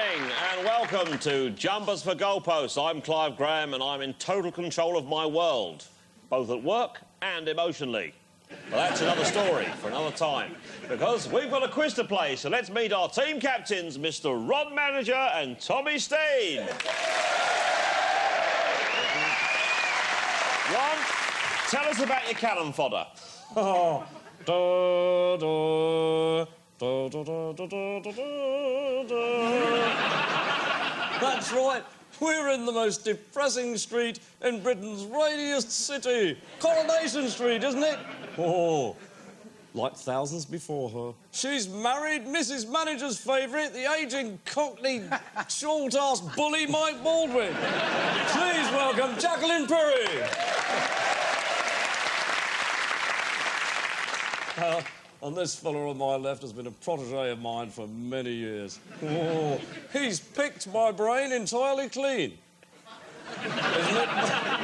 evening and welcome to Jumpers for Goalposts. I'm Clive Graham and I'm in total control of my world, both at work and emotionally. But that's another story for another time, because we've got a quiz to play, so let's meet our team captains, Mr. Ron Manager and Tommy Steen. Ron, tell us about your cannon fodder. Oh, That's right. We're in the most depressing street in Britain's rainiest city. Coronation Street, isn't it? Oh, like thousands before her. She's married Mrs. Manager's favourite, the ageing Cockney short-ass bully Mike Baldwin. Please welcome Jacqueline Perry. And this fella on my left has been a protégé of mine for many years. Oh, he's picked my brain entirely clean. Isn't it?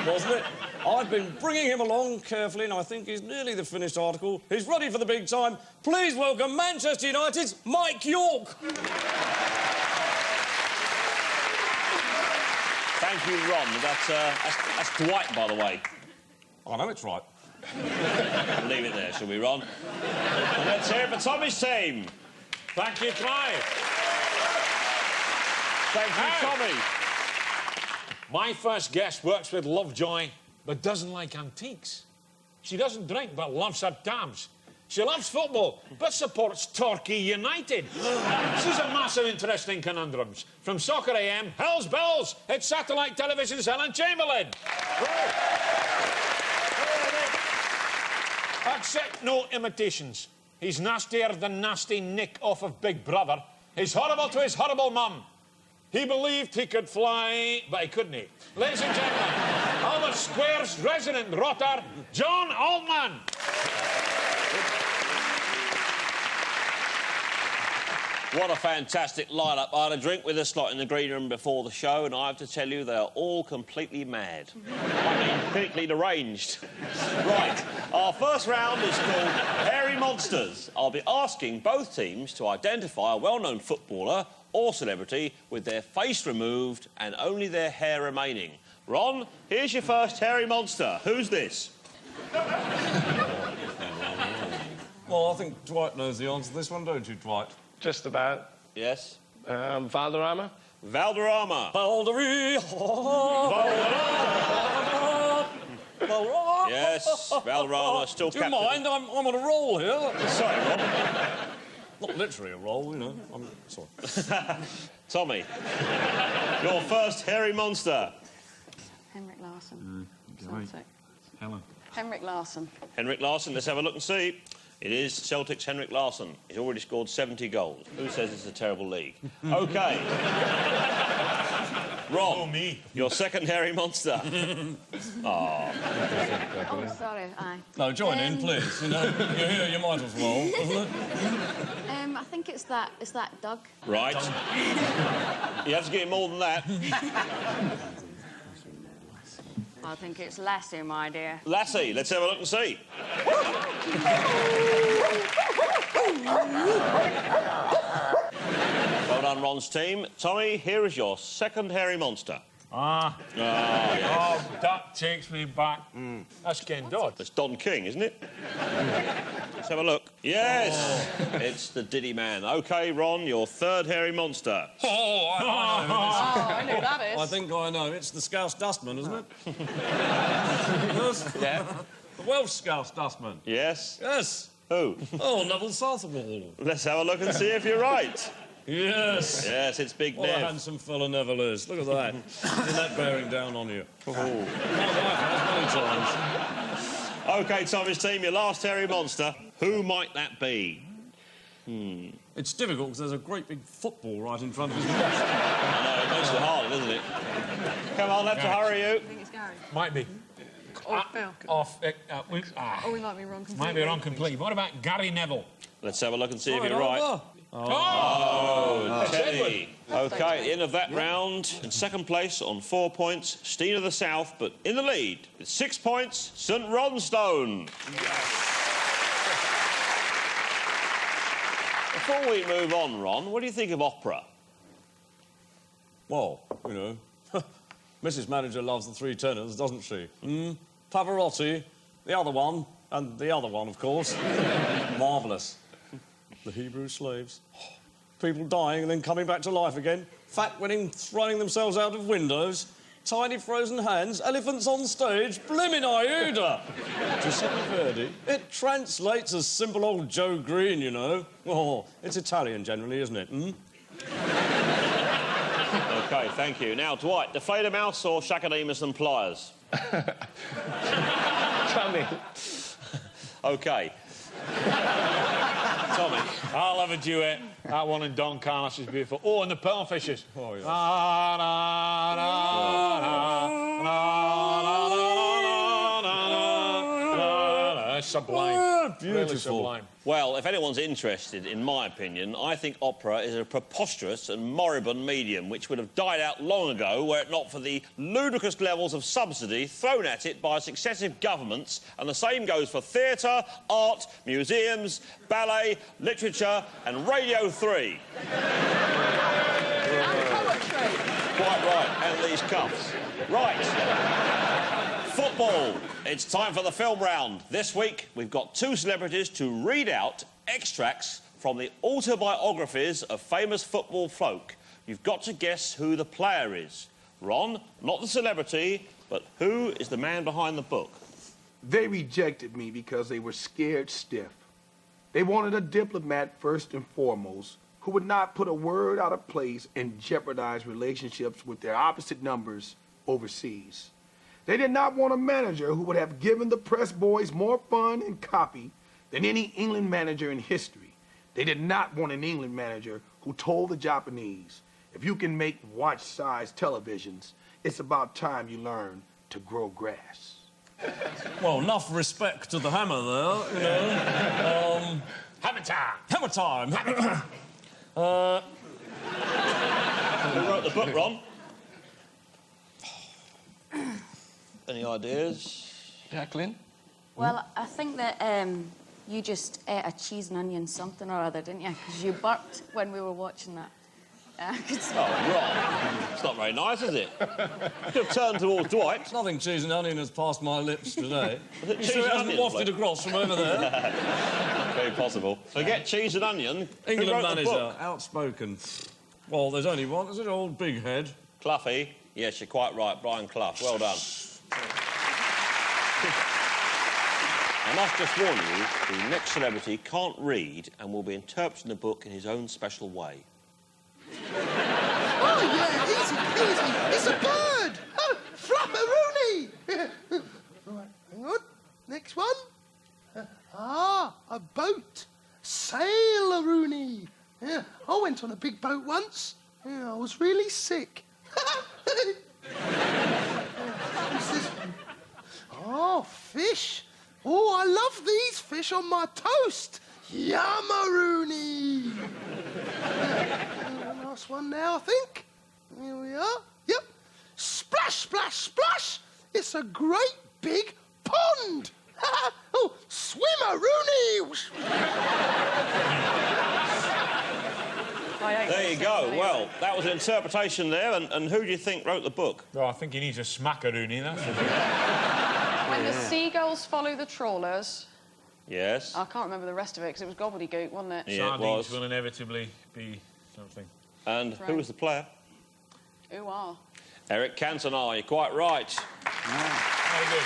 Wasn't it? I've been bringing him along carefully, and I think he's nearly the finished article. He's ready for the big time. Please welcome Manchester United's Mike York. Thank you, Ron. That's Dwight, by the way. I know it's right. Leave it there, shall we, Ron? And let's hear it for Tommy's team. Thank you, Clive. Thank you, Tommy. My first guest works with Lovejoy, but doesn't like antiques. She doesn't drink, but loves her tabs. She loves football, but supports Torquay United. She's a massive interest in conundrums. From Soccer AM, Hell's Bells, it's satellite television's Helen Chamberlain. Accept no imitations. He's nastier than nasty Nick off of Big Brother. He's horrible to his horrible mum. He believed he could fly, but he couldn't. Ladies and gentlemen, Albert Square's resident rotter, John Altman. What a fantastic lineup. I had a drink with this lot in the green room before the show, and I have to tell you, they're all completely mad. I mean, clinically deranged. Right, our first round is called Hairy Monsters. I'll be asking both teams to identify a well-known footballer or celebrity with their face removed and only their hair remaining. Ron, here's your first hairy monster. Who's this? Well, I think Dwight knows the answer to this one, don't you, Dwight? Just about. Yes? Valderrama? Valderrama. Yes, Valderrama, still Do you captain. mind? I'm on a roll here. Sorry, Ron. Not literally a roll, you know. I'm sorry. Tommy, your first hairy monster. Henrik Larsson. Helen. Henrik Larsson. Henrik Larsson, let's have a look and see. It is Celtic's Henrik Larsson. He's already scored 70 goals. Who says it's a terrible league? OK. Ron, me. your second hairy monster. Oh, sorry, aye. No, join in, please. You know, you're here, you might as well, isn't it? I think it's that Doug. Right. You have to get more than that. I think it's Lassie, my dear. Lassie, let's have a look and see. Well done, Ron's team. Tommy, here is your second hairy monster. Yes. Oh, that takes me back. That's Ken Dodd. It's Don King, isn't it? Let's have a look. Yes! It's the Diddy Man. OK, Ron, your third hairy monster. Oh, I know. I know that is. I think I know. It's the Scouse Dustman, isn't it? Yeah. The Welsh Scouse Dustman. Yes? Yes. Who? Oh, Neville Southall. Let's have a look and see if you're right. Yes. Yes, it's Big What a Nev. handsome fella Neville is. Look at that. Isn't that bearing down on you? Oh. My wife has many times. OK, Tommy's team, your last hairy monster. Who might that be? It's difficult because there's a great big football right in front of his mouth. I know, it makes it hard, doesn't it? Come on, have to hurry you. I think it's Gary. Might be. Oh, Phil. Oh, We might be wrong completely. might be wrong completely. What about Gary Neville? Let's have a look and see if Right you're right. over. Oh, That's Teddy. OK, at the end of that round, in second place on 4 points, Steen of the South, but in the lead with 6 points, St Ronstone. Before we move on, Ron, what do you think of opera? Well, you know, Mrs. Manager loves the three tenors, doesn't she? Pavarotti, the other one, and the other one, of course. Marvellous. The Hebrew slaves. People dying and then coming back to life again. Fat women throwing themselves out of windows. Tiny frozen hands. Elephants on stage. Blimmin' Aida! Giuseppe Verdi. It translates as simple old Joe Green, you know. Oh, it's Italian generally, isn't it? OK, thank you. Now, Dwight, deflate a mouse or Shakademus and pliers? Tommy. OK. Tommy. I'll have a duet. That one in Don Carlos is beautiful. Oh, and the Pearlfishers. Oh, yes. That's sublime. Beautiful. Really sublime. Well, if anyone's interested, in my opinion, I think opera is a preposterous and moribund medium which would have died out long ago were it not for the ludicrous levels of subsidy thrown at it by successive governments, and the same goes for theatre, art, museums, ballet, literature and Radio 3. And poetry. Quite right, and these cuffs. Right. Football. It's time for the film round. This week, we've got two celebrities to read out extracts from the autobiographies of famous football folk. You've got to guess who the player is. Ron, not the celebrity, but who is the man behind the book? They rejected me because they were scared stiff. They wanted a diplomat first and foremost who would not put a word out of place and jeopardize relationships with their opposite numbers overseas. They did not want a manager who would have given the press boys more fun and copy than any England manager in history. They did not want an England manager who told the Japanese, if you can make watch-sized televisions, it's about time you learn to grow grass. Well, enough respect to the hammer there, you know. Hammer time. Hammer time. Who wrote the book, Ron? Any ideas? Jacqueline? Well, I think that you just ate a cheese and onion something or other, didn't you? Because you burped when we were watching that. Oh, Ron. It's not very nice, is it? You could have turned towards Dwight. Nothing cheese and onion has passed my lips today. Was it You cheese sure it and hasn't onion, wafted bloke? across from over there? Very possible. Forget cheese and onion. Who England wrote the manager, book? outspoken. Well, there's only one, is it? Old Big Head. Cloughie. Yes, you're quite right. Brian Clough. Well done. I must just warn you, the next celebrity can't read and will be interpreting the book in his own special way. Oh, yeah, easy, easy. It's a bird. Oh, flapperoonie. Right, hang on. Next one. A boat. Sailoroonie. Yeah, I went on a big boat once. Yeah, I was really sick. What's this one? Oh, fish. Oh, I love these fish on my toast. Yummaroonie. Last one now, I think. Here we are. Yep. Splash, splash, splash. It's a great big pond. Oh, swimmaroonie. There you go. Well, that was an interpretation there. And who do you think wrote the book? Oh, I think he needs a smackaroony, that's for sure. When the seagulls follow the trawlers. Yes. I can't remember the rest of it because it was gobbledygook, wasn't it? Yeah, it Sardines was. will inevitably be something. And who was the player? Ooh, ah. Eric Cantona. You're quite right. Very good.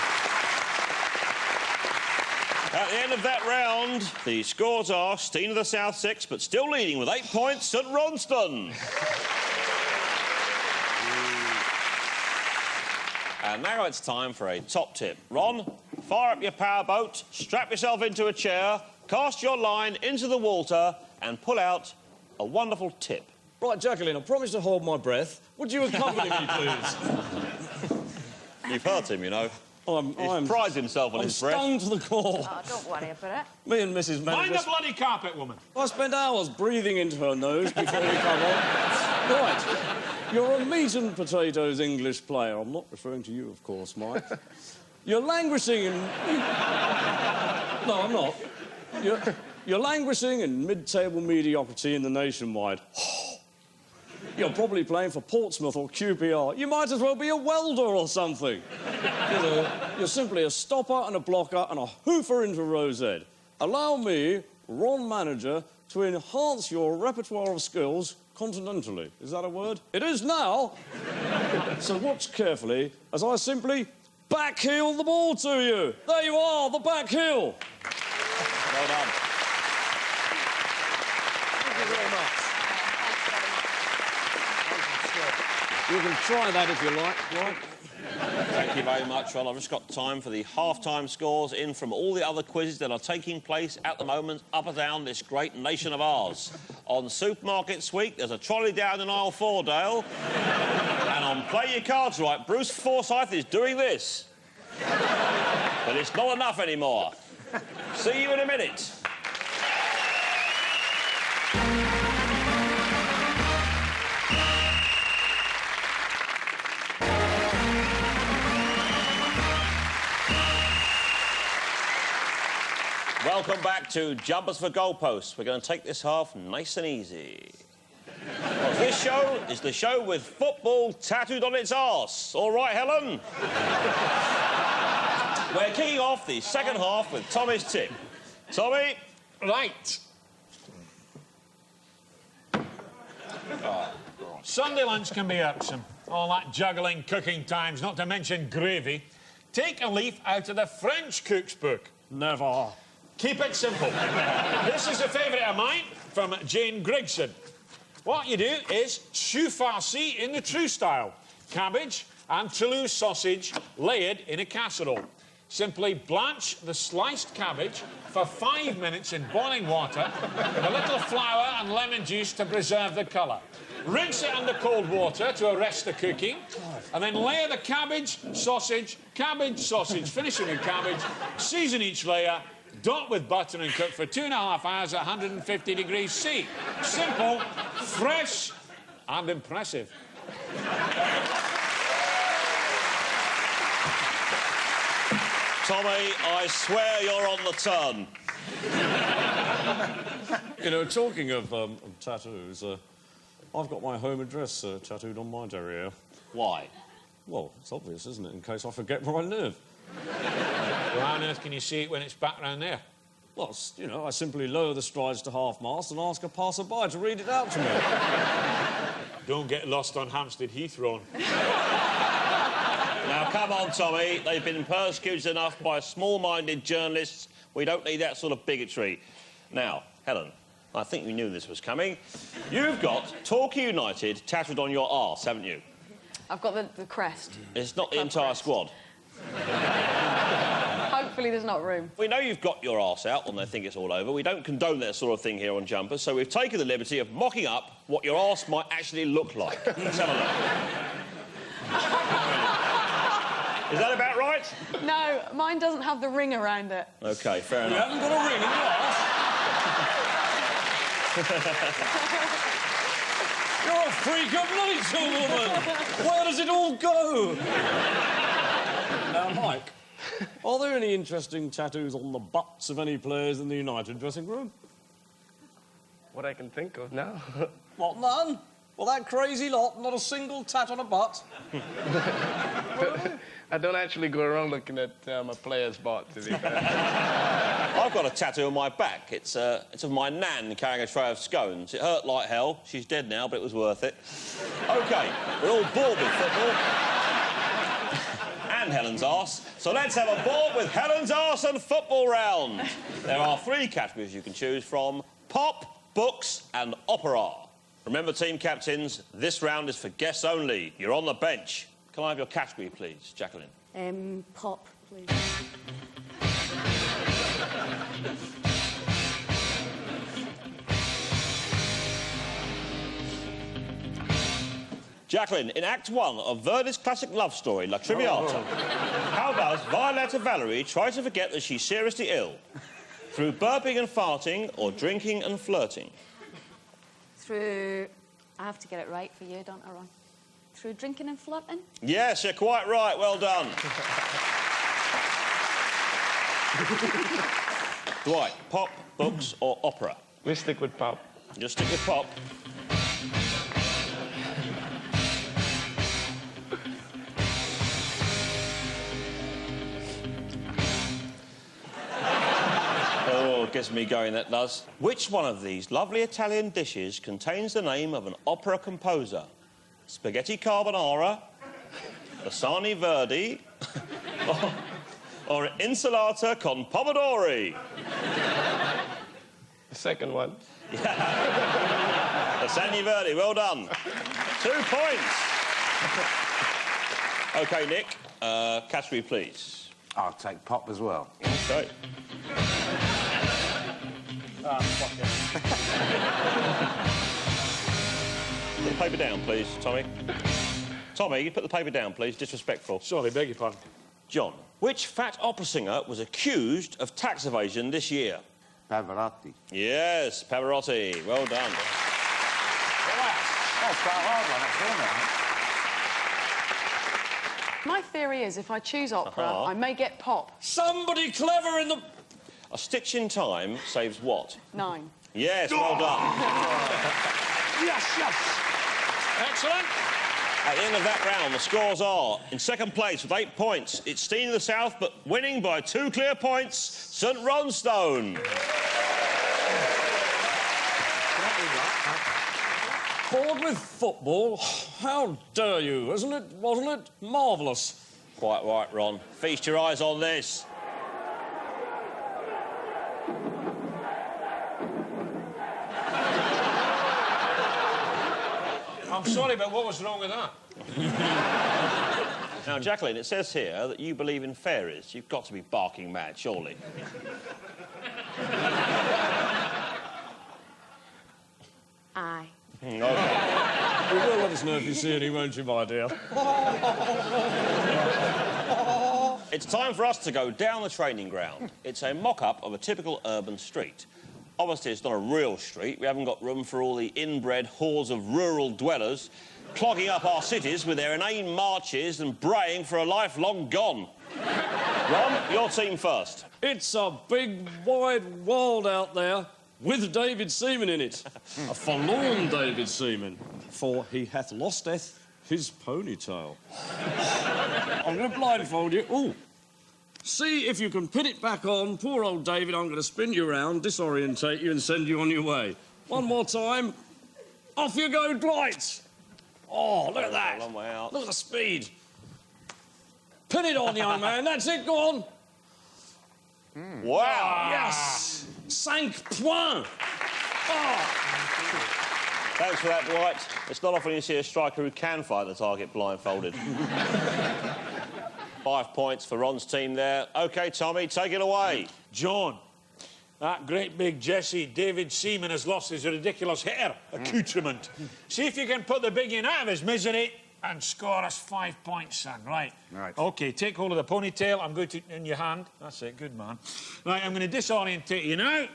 At the end of that round, the scores are Steen of the South 6, but still leading with 8 points at Ronston. And now it's time for a top tip. Ron, fire up your powerboat, strap yourself into a chair, cast your line into the water and pull out a wonderful tip. Right, Jacqueline, I promise to hold my breath. Would you accompany me, please? You've heard him, you know. I'm He prides himself on I'm his breath. stung to the core. Oh, don't worry about it. Me and Mrs. Mind Manager... the bloody carpet, woman. I spent hours breathing into her nose before we come on. Right. You're a meat and potatoes English player. I'm not referring to you, of course, Mike. You're languishing in... No, I'm not. You're languishing in mid-table mediocrity in the Nationwide. You're probably playing for Portsmouth or QPR. You might as well be a welder or something. You're simply a stopper and a blocker and a hoofer into Rosette. Allow me, Ron Manager, to enhance your repertoire of skills continentally. Is that a word? It is now. So watch carefully as I simply backheel the ball to you. There you are, the backheel. Well done. Thank you very much. You can try that if you like, right? Thank you very much, Ron. I've just got time for the half-time scores in from all the other quizzes that are taking place at the moment up and down this great nation of ours. On Supermarkets Week, there's a trolley down in aisle 4, Dale. And on Play Your Cards Right, Bruce Forsyth is doing this. But it's not enough anymore. See you in a minute. Welcome back to Jumpers for Goalposts. We're going to take this half nice and easy. Well, this show is the show with football tattooed on its arse. All right, Helen? We're kicking off the second half with Tommy's tip. Tommy? Right. Sunday lunch can be irksome. All that juggling, cooking times, not to mention gravy. Take a leaf out of the French cook's book. Never. Keep it simple. This is a favourite of mine from Jane Grigson. What you do is choux farci in the true style. Cabbage and Toulouse sausage layered in a casserole. Simply blanch the sliced cabbage for 5 minutes in boiling water with a little flour and lemon juice to preserve the colour. Rinse it under cold water to arrest the cooking, and then layer the cabbage, sausage, finishing with cabbage, season each layer, dot with butter and cook for 2.5 hours at 150 degrees C. Simple, fresh, and impressive. Tommy, I swear you're on the turn. You know, talking of tattoos, I've got my home address tattooed on my derriere. Why? Well, it's obvious, isn't it, in case I forget where I live. Well, how on earth can you see it when it's back round there? Well, you know, I simply lower the strides to half-mast and ask a passer-by to read it out to me. Don't get lost on Hampstead Heath, Ron. Now, come on, Tommy. They've been persecuted enough by small-minded journalists. We don't need that sort of bigotry. Now, Helen, I think you knew this was coming. You've got Torquay United tattooed on your arse, haven't you? I've got the crest. It's not the entire crest. squad. Hopefully there's not room. We know you've got your arse out when they think it's all over. We don't condone that sort of thing here on Jumpers, so we've taken the liberty of mocking up what your arse might actually look like. Let's have a look. Is that about right? No, mine doesn't have the ring around it. OK, fair You enough. haven't got a ring in your arse? You're a freak of nature, woman! Where does it all go? Now, Mike, are there any interesting tattoos on the butts of any players in the United dressing room? What I can think of now. What, none? Well, that crazy lot, not a single tat on a butt. I don't actually go around looking at my player's butt, to be fair. I've got a tattoo on my back. It's of my nan carrying a tray of scones. It hurt like hell. She's dead now, but it was worth it. OK, we're all bored with football. And Helen's arse. So let's have a board with Helen's arse and football round. There are 3 categories you can choose from: pop, books and opera. Remember, team captains, this round is for guests only. You're on the bench. Can I have your category, please, Jacqueline? Pop, please. Jacqueline, in Act 1 of Verdi's classic love story, La Traviata, how does Violetta Valerie try to forget that she's seriously ill? Through burping and farting or drinking and flirting? Through... I have to get it right for you, don't I, Ron? Through drinking and flirting? Yes, you're quite right. Well done. Dwight, pop, books or opera? We stick with pop. Just stick with pop. gets me going, that does. Which one of these lovely Italian dishes contains the name of an opera composer? Spaghetti carbonara, lasagna verde, or insalata con pomodori? The second one. Lasagna verde, well done. 2 points. OK, Nick, category, please. I'll take pop as well. OK. Put the paper down, please, Tommy. Tommy, you put the paper down, please. Disrespectful. Sorry, beg your pardon. John, which fat opera singer was accused of tax evasion this year? Pavarotti. Yes, Pavarotti. Well done. That's quite a hard one, My theory is if I choose opera, I may get pop. Somebody clever in the... A stitch in time saves what? 9. Yes, well done. Yes, yes. Excellent. At the end of that round, the scores are in second place with 8 points. It's Steen of the South, but winning by 2 clear points, St Ronstone. Bored with football? How dare you? Wasn't it marvellous? Quite right, Ron. Feast your eyes on this. I'm sorry, but what was wrong with that? Now, Jacqueline, it says here that you believe in fairies. You've got to be barking mad, surely. Aye. Okay. You will let us know if you see any, won't you, my dear? It's time for us to go down the training ground. It's a mock-up of a typical urban street. Obviously, it's not a real street. We haven't got room for all the inbred hordes of rural dwellers clogging up our cities with their inane marches and braying for a life long gone. Ron, your team first. It's a big, wide world out there with David Seaman in it. A forlorn David Seaman, for he hath losteth his ponytail. I'm going to blindfold you. Ooh. See if you can pin it back on. Poor old David, I'm going to spin you around, disorientate you and send you on your way. One more time. Off you go, Dwight. Oh, look at that. Long way out. Look at the speed. Pin it on, young man. That's it. Go on. Wow. Yes. 5 points. Oh. Thanks for that, Dwight. It's not often you see a striker who can find the target blindfolded. 5 points for Ron's team there. OK, Tommy, take it away. John, that great big Jesse David Seaman has lost his ridiculous hair accoutrement. See if you can put the big in out of his misery and score us 5 points, son. Right. Right. OK, take hold of the ponytail. I'm going to... in your hand. That's it. Good man. Right, I'm going to disorientate you now.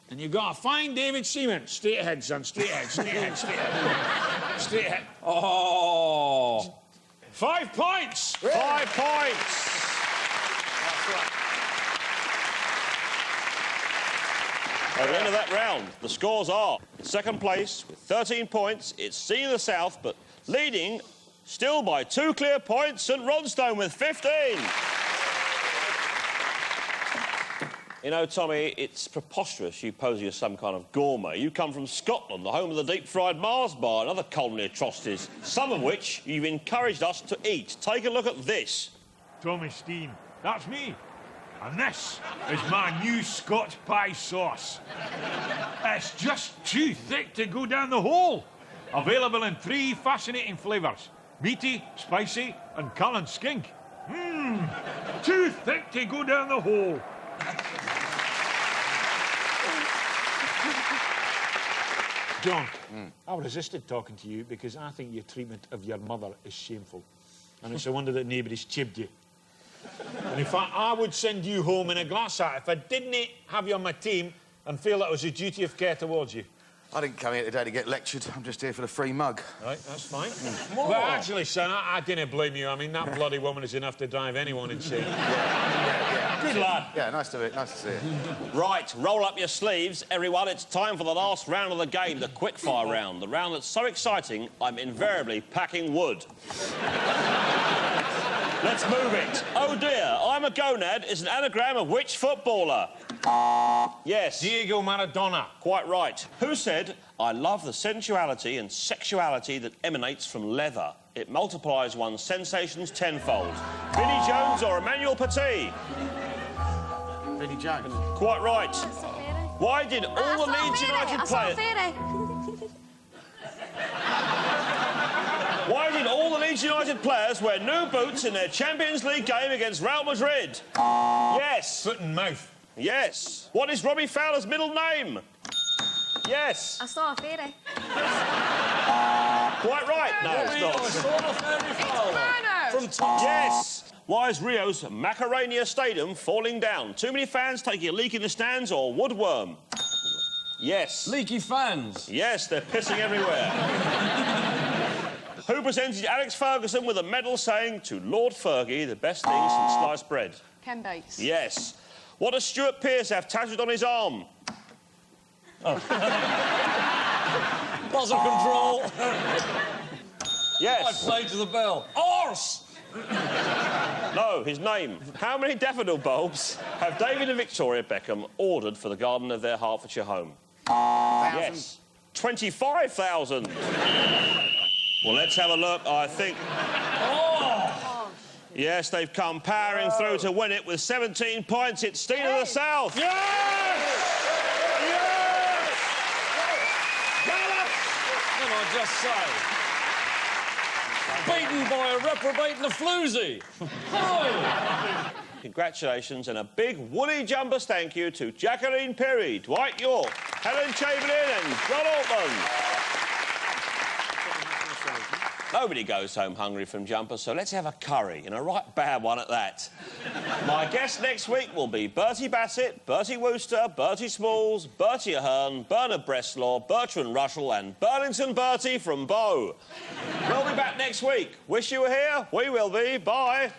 And you've got to find David Seaman. Straight ahead, son. Straight ahead, straight ahead, straight ahead. Straight ahead. Oh. 5 points! 5 points! At the end of that round, the scores are in second place with 13 points. It's Steen of the South, but leading still by 2 clear points, St Ronstone with 15. You know, Tommy, it's preposterous you pose as some kind of gourmet. You come from Scotland, the home of the deep-fried Mars bar and other culinary atrocities, some of which you've encouraged us to eat. Take a look at this. Tommy Steen, that's me. And this is my new Scotch pie sauce. It's just too thick to go down the hole. Available in 3 fascinating flavours. Meaty, spicy and Cullen skink. Mmm, too thick to go down the hole. John, I resisted talking to you because I think your treatment of your mother is shameful. And it's a wonder that nobody's chibbed you. And in fact, I would send you home in a glass hat if I didn't have you on my team and feel that was a duty of care towards you. I didn't come here today to get lectured. I'm just here for the free mug. Right, that's fine. Well, actually, son, I didn't blame you. I mean, that bloody woman is enough to drive anyone insane. Good lad. Yeah, nice to see it. Right, roll up your sleeves, everyone. It's time for the last round of the game, the quickfire round. The round that's so exciting, I'm invariably packing wood. Let's move it. Oh dear, I'm a gonad is an anagram of which footballer? Yes. Diego Maradona. Quite right. Who said, I love the sensuality and sexuality that emanates from leather? It multiplies one's sensations tenfold. Vinnie Jones or Emmanuel Petit? Vinnie Jones. Quite right. Why did all the Leeds United players... Why did all the Leeds United players wear new boots in their Champions League game against Real Madrid? Yes. Foot and mouth. Yes. What is Robbie Fowler's middle name? Yes. I saw a fairy. Quite right. No, it's Rio not. saw the fairy flower. From top. Yes. Why is Rio's Macarena Stadium falling down? Too many fans taking a leak in the stands or woodworm? Yes. Leaky fans. Yes, they're pissing everywhere. Who presented Alex Ferguson with a medal saying, to Lord Fergie, the best thing since sliced bread? Ken Bates. Yes. What does Stuart Pearce have tattooed on his arm? Buzzer control. I Yes. played to the bell. Arse! No, his name. How many daffodil bulbs have David and Victoria Beckham ordered for the garden of their Hertfordshire home? Yes. 25,000. Well, let's have a look. I think... Yes, they've come powering through to win it with 17 points. It's Steen of the South. Yes! Can I just say? Beaten by a reprobate and a floozy. Oh. Congratulations and a big woolly jumpers thank you to Jacqueline Perry, Dwight York, Helen Chamberlain and John Altman. Nobody goes home hungry from jumpers, so let's have a curry, and a right bad one at that. My guests next week will be Bertie Bassett, Bertie Wooster, Bertie Smalls, Bertie Ahern, Bernard Bresslaw, Bertrand Russell and Burlington Bertie from Bow. We'll be back next week. Wish you were here. We will be. Bye.